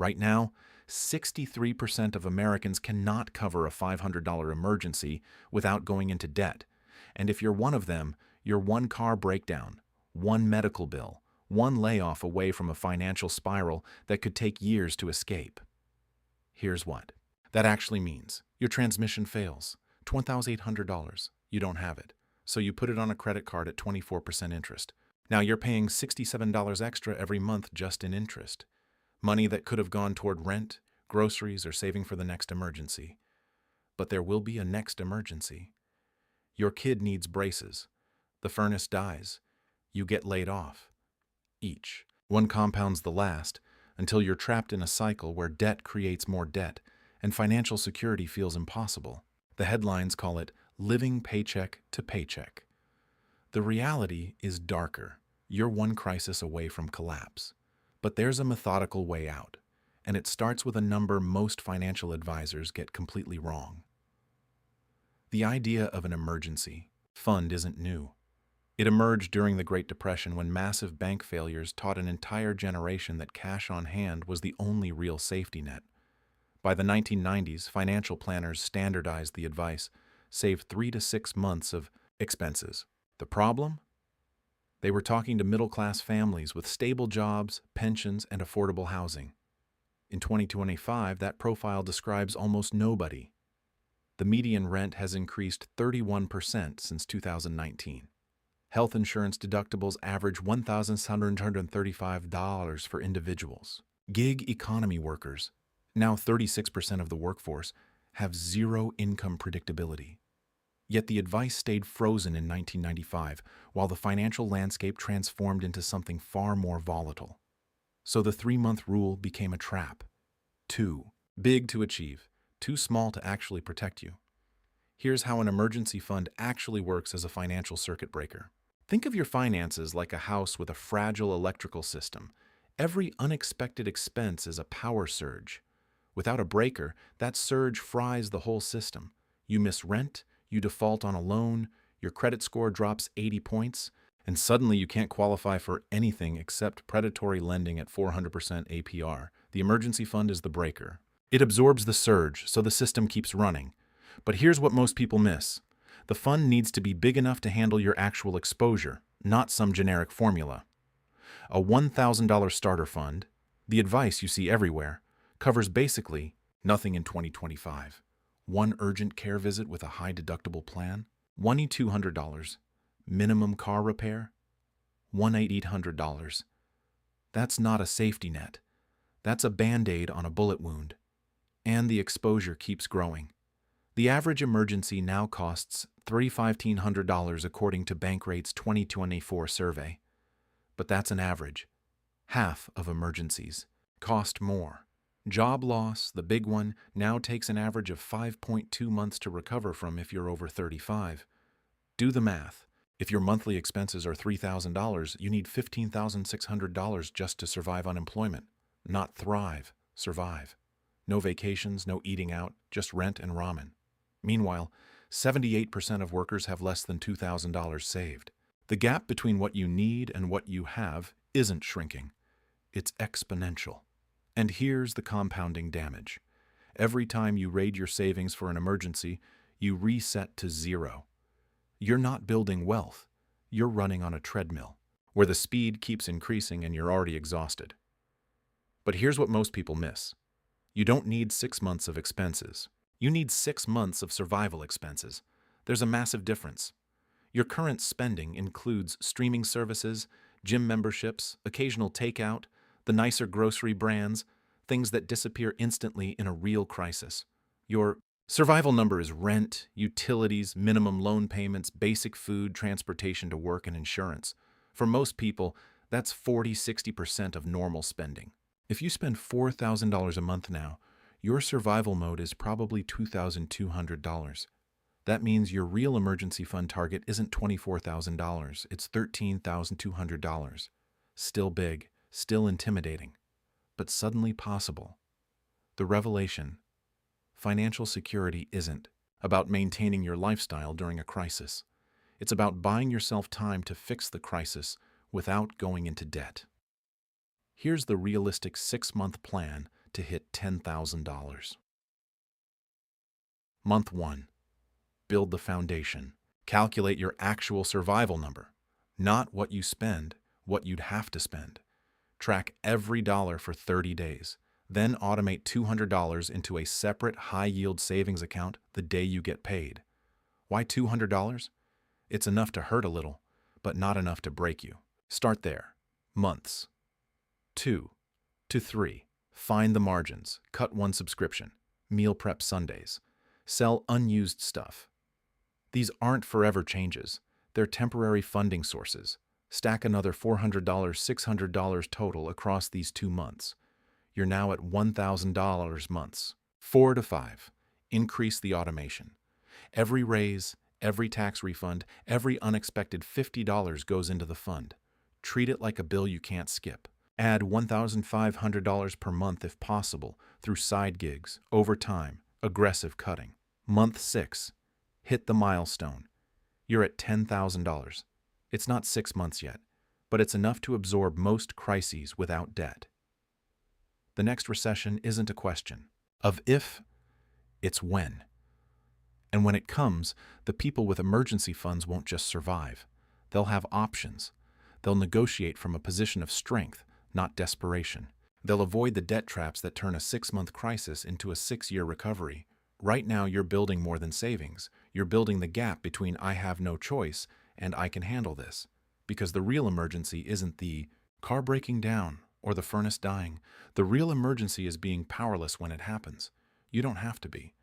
Right now, 63% of Americans cannot cover a $500 emergency without going into debt. And if you're one of them, you're one car breakdown, one medical bill, one layoff away from a financial spiral that could take years to escape. Here's what that actually means. Your transmission fails. $1,800. You don't have it. So you put it on a credit card at 24% interest. Now you're paying $67 extra every month just in interest. Money that could have gone toward rent, groceries, or saving for the next emergency. But there will be a next emergency. Your kid needs braces. The furnace dies. You get laid off. Each. One compounds the last until you're trapped in a cycle where debt creates more debt and financial security feels impossible. The headlines call it living paycheck to paycheck. The reality is darker. You're one crisis away from collapse. But there's a methodical way out, and it starts with a number most financial advisors get completely wrong. The idea of an emergency fund isn't new. It emerged during the Great Depression when massive bank failures taught an entire generation that cash on hand was the only real safety net. By the 1990s, financial planners standardized the advice, save 3 to 6 months of expenses. The problem? They were talking to middle-class families with stable jobs, pensions, and affordable housing. In 2025, that profile describes almost nobody. The median rent has increased 31% since 2019. Health insurance deductibles average $1,735 for individuals. Gig economy workers, now 36% of the workforce, have zero income predictability. Yet the advice stayed frozen in 1995, while the financial landscape transformed into something far more volatile. So the 3-month rule became a trap. Too big to achieve, too small to actually protect you. Here's how an emergency fund actually works as a financial circuit breaker. Think of your finances like a house with a fragile electrical system. Every unexpected expense is a power surge. Without a breaker, that surge fries the whole system. You miss rent, you default on a loan, your credit score drops 80 points, and suddenly you can't qualify for anything except predatory lending at 400% APR. The emergency fund is the breaker. It absorbs the surge, so the system keeps running. But here's what most people miss. The fund needs to be big enough to handle your actual exposure, not some generic formula. A $1,000 starter fund, the advice you see everywhere, covers basically nothing in 2025. One urgent care visit with a high deductible plan, $2,200. Minimum car repair, $1,800. That's not a safety net. That's a Band-Aid on a bullet wound. And the exposure keeps growing. The average emergency now costs $3,500 according to Bankrate's 2024 survey. But that's an average. Half of emergencies cost more. Job loss, the big one, now takes an average of 5.2 months to recover from if you're over 35. Do the math. If your monthly expenses are $3,000, you need $15,600 just to survive unemployment. Not thrive, survive. No vacations, no eating out, just rent and ramen. Meanwhile, 78% of workers have less than $2,000 saved. The gap between what you need and what you have isn't shrinking. It's exponential. And here's the compounding damage. Every time you raid your savings for an emergency, you reset to zero. You're not building wealth. You're running on a treadmill, where the speed keeps increasing and you're already exhausted. But here's what most people miss. You don't need 6 months of expenses. You need 6 months of survival expenses. There's a massive difference. Your current spending includes streaming services, gym memberships, occasional takeout, the nicer grocery brands, things that disappear instantly in a real crisis. Your survival number is rent, utilities, minimum loan payments, basic food, transportation to work, and insurance. For most people, that's 40–60% of normal spending. If you spend $4,000 a month now, your survival mode is probably $2,200. That means your real emergency fund target isn't $24,000, it's $13,200. Still big, still intimidating, but suddenly possible. The revelation: financial security isn't about maintaining your lifestyle during a crisis. It's about buying yourself time to fix the crisis without going into debt. Here's the realistic 6-month plan to hit $10,000. Month 1. Build the foundation. Calculate your actual survival number, not what you spend, what you'd have to spend. Track every dollar for 30 days. Then automate $200 into a separate high-yield savings account the day you get paid. Why $200? It's enough to hurt a little, but not enough to break you. Start there. Months. 2 to 3. Find the margins. Cut one subscription. Meal prep Sundays. Sell unused stuff. These aren't forever changes. They're temporary funding sources. Stack another $400, $600 total across these 2 months. You're now at $1,000 months. 4 to 5. Increase the automation. Every raise, every tax refund, every unexpected $50 goes into the fund. Treat it like a bill you can't skip. Add $1,500 per month if possible through side gigs, overtime, aggressive cutting. Month 6. Hit the milestone. You're at $10,000. It's not 6 months yet, but it's enough to absorb most crises without debt. The next recession isn't a question of if, it's when. And when it comes, the people with emergency funds won't just survive. They'll have options. They'll negotiate from a position of strength, not desperation. They'll avoid the debt traps that turn a 6-month crisis into a 6-year recovery. Right now, you're building more than savings. You're building the gap between I have no choice and I can handle this. Because the real emergency isn't the car breaking down or the furnace dying. The real emergency is being powerless when it happens. You don't have to be.